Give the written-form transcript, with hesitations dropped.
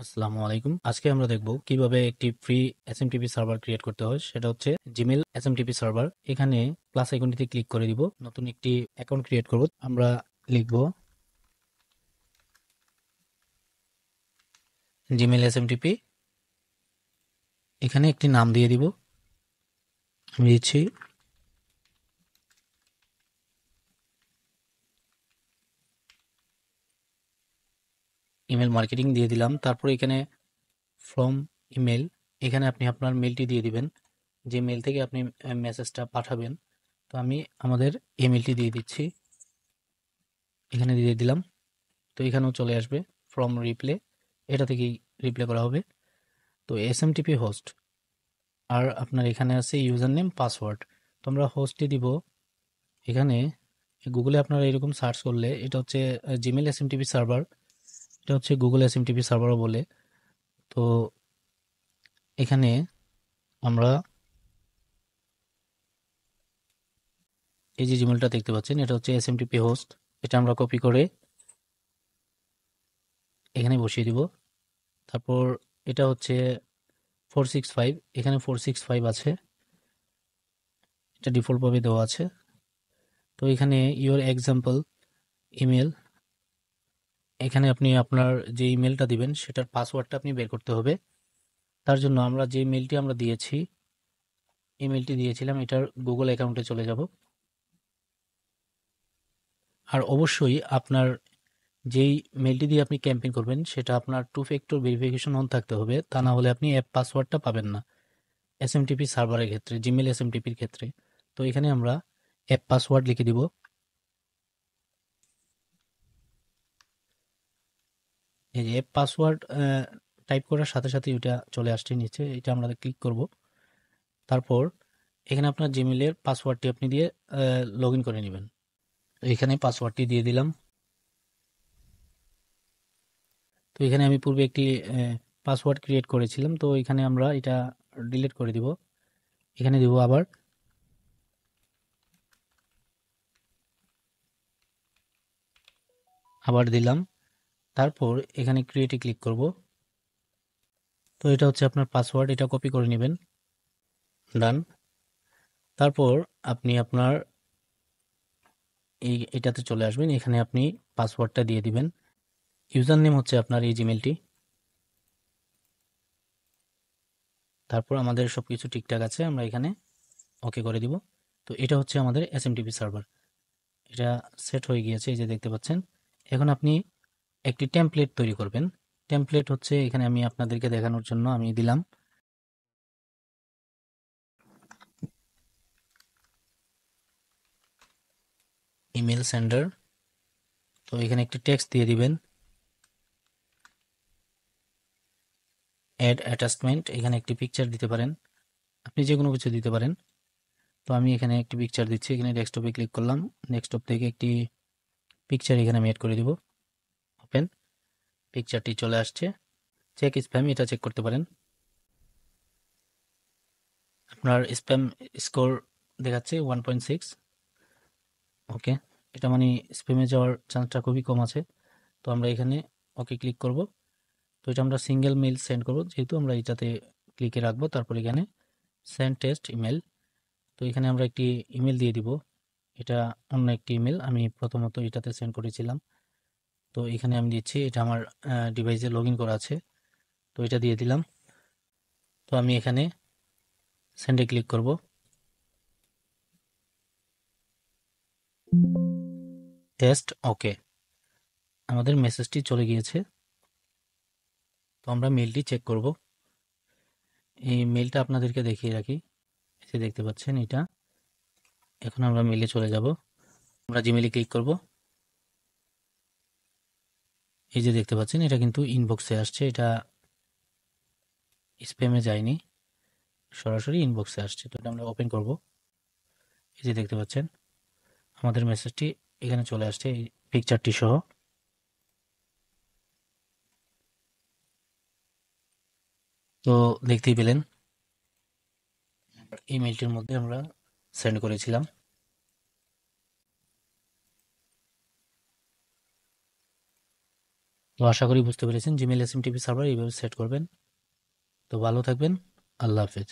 আসসালামু আলাইকুম। আজকে আমরা দেখব কিভাবে একটি ফ্রি এসএমটিপি সার্ভার ক্রিয়েট করতে হয়। সেটা হচ্ছে জিমেল এসএমটিপি সার্ভার। এখানে প্লাস আইকনটিতে ক্লিক করে দিব, নতুন একটি অ্যাকাউন্ট ক্রিয়েট করব। আমরা লিখব জিমেল এসএমটিপি। এখানে একটি নাম দিয়ে দিব, আমি দিচ্ছি ইমেল মার্কেটিং দিয়ে দিলাম। তারপর এখানে ফ্রম ইমেল, এখানে আপনি আপনার মেলটি দিয়ে দিবেন, যে মেল থেকে আপনি মেসেজটা পাঠাবেন। তো আমি আমাদের ইমেলটি দিয়ে দিচ্ছি, এখানে দিয়ে দিলাম। তো এখানেও চলে আসবে ফ্রম রিপ্লে, এটা থেকেই রিপ্লে করা হবে। তো এসএমটিপি হোস্ট, আর আপনার এখানে আছে ইউজার নেম পাসওয়ার্ড। তো আমরা হোস্টটি দিব। এখানে গুগলে আপনারা এরকম সার্চ করলে এটা হচ্ছে জিমেল এসএমটিপি সার্ভার, এটা হচ্ছে গুগল এসএমটিপি সার্ভারও বলে। তো এখানে আমরা এই যে জিমেলটা দেখতে পাচ্ছেন, এটা হচ্ছে এসএমটিপি হোস্ট। এটা আমরা কপি করে এখানে বসিয়ে দিব। তারপর এটা হচ্ছে 465, এখানে 465 আছে, এটা ডিফল্টভাবে দেওয়া আছে। তো এখানে ইওর এক্সাম্পল ইমেল, এখানে আপনি আপনার যে ইমেলটা দিবেন সেটার পাসওয়ার্ডটা আপনি বের করতে হবে। তার জন্য আমরা যে মেলটি আমরা দিয়েছি, ইমেলটি দিয়েছিলাম, এটার গুগল অ্যাকাউন্টে চলে যাব। আর অবশ্যই আপনার যেই মেলটি দিয়ে আপনি ক্যাম্পেইন করবেন সেটা আপনার টু ফ্যাক্টর ভেরিফিকেশন অন থাকতে হবে, তা না হলে আপনি অ্যাপ পাসওয়ার্ডটা পাবেন না এসএমটিপি সার্ভারের ক্ষেত্রে, জিমেল এসএমটিপির ক্ষেত্রে। তো এখানে আমরা অ্যাপ পাসওয়ার্ড লিখে দিব। এই যে অ্যাপ পাসওয়ার্ড টাইপ করার সাথে সাথে ওইটা চলে আসছে নিচে, এটা আমরা ক্লিক করব। তারপর এখানে আপনার জিমেলের পাসওয়ার্ডটি আপনি দিয়ে লগ ইন করে নেবেন। তো এখানে পাসওয়ার্ডটি দিয়ে দিলাম। তো এখানে আমি পূর্বে একটি পাসওয়ার্ড ক্রিয়েট করেছিলাম, তো এখানে আমরা এটা ডিলিট করে দিব। এখানে দিব আবার দিলাম। তারপর এখানে ক্রিয়েটে ক্লিক করব। তো এটা হচ্ছে আপনার পাসওয়ার্ড, এটা কপি করে নেবেন। ডান। তারপর আপনি আপনার এটাতে চলে আসবেন, এখানে আপনি পাসওয়ার্ডটা দিয়ে দিবেন। ইউজার নেম হচ্ছে আপনার এই জিমেলটি। তারপর আমাদের সবকিছু ঠিকঠাক আছে, আমরা এখানে ওকে করে দিব। তো এটা হচ্ছে আমাদের এসএমটিপি সার্ভার, এটা সেট হয়ে গিয়েছে, এই যে দেখতে পাচ্ছেন। এখন আপনি একটি টেমপ্লেট তৈরি করবেন। টেমপ্লেট হচ্ছে এখানে আমি আপনাদেরকে দেখানোর জন্য আমি দিলাম ইমেল সেন্ডার। তো এখানে একটি টেক্সট দিয়ে দিবেন, অ্যাড অ্যাটাচমেন্ট, এখানে একটি পিকচার দিতে পারেন, আপনি যে কোনো কিছু দিতে পারেন। তো আমি এখানে একটি পিকচার দিচ্ছি, এখানে ডেস্কটপে ক্লিক করলাম, ডেস্কটপ থেকে একটি পিকচার এখানে আমি অ্যাড করে দিব। ওপেন, পিকচারটি চলে আসছে। চেক স্প্যাম, এটা চেক করতে পারেন। আপনার স্প্যাম স্কোর দেখাচ্ছে 1.6। ওকে, এটা মানে স্প্যামে যাওয়ার চান্সটা খুবই কম আছে। তো আমরা এখানে ওকে ক্লিক করব। তো এটা আমরা সিঙ্গেল মেল সেন্ড করব, যেহেতু আমরা এটাতে ক্লিকে রাখবো। তারপর এখানে সেন্ড টেস্ট ইমেল, তো এখানে আমরা একটি ইমেল দিয়ে দিব। এটা অন্য একটি ইমেল, আমি প্রথমত এটাতে সেন্ড করেছিলাম। তো এখানে আমি দিচ্ছি, এটা আমার ডিভাইসে লগ ইন করা আছে, তো এটা দিয়ে দিলাম। তো আমি এখানে সেন্ডে ক্লিক করব। টেস্ট ওকে, আমাদের মেসেজটি চলে গিয়েছে। তো আমরা মেলটি চেক করব। এই মেলটা আপনাদেরকে দেখিয়ে রাখি, এই যে দেখতে পাচ্ছেন এটা। এখন আমরা মেলে চলে যাব, আমরা জিমেলে ক্লিক করব। এই যে দেখতে পাচ্ছেন এটা কিন্তু ইনবক্সে আসছে, এটা স্প্যামে যায়নি, সরাসরি ইনবক্সে আসছে। তো এটা আমরা ওপেন করব। এই যে দেখতে পাচ্ছেন আমাদের মেসেজটি এখানে চলে আসছে, এই পিকচারটি সহ। তো দেখতেই পেলেন এই মেলটির মধ্যে আমরা সেন্ড করেছিলাম। তো আশা করি বুঝতে পেরেছেন জিমেল এসএমটিপি সার্ভার এইভাবে সেট করবেন। তো ভালো থাকবেন। আল্লাহ হাফেজ।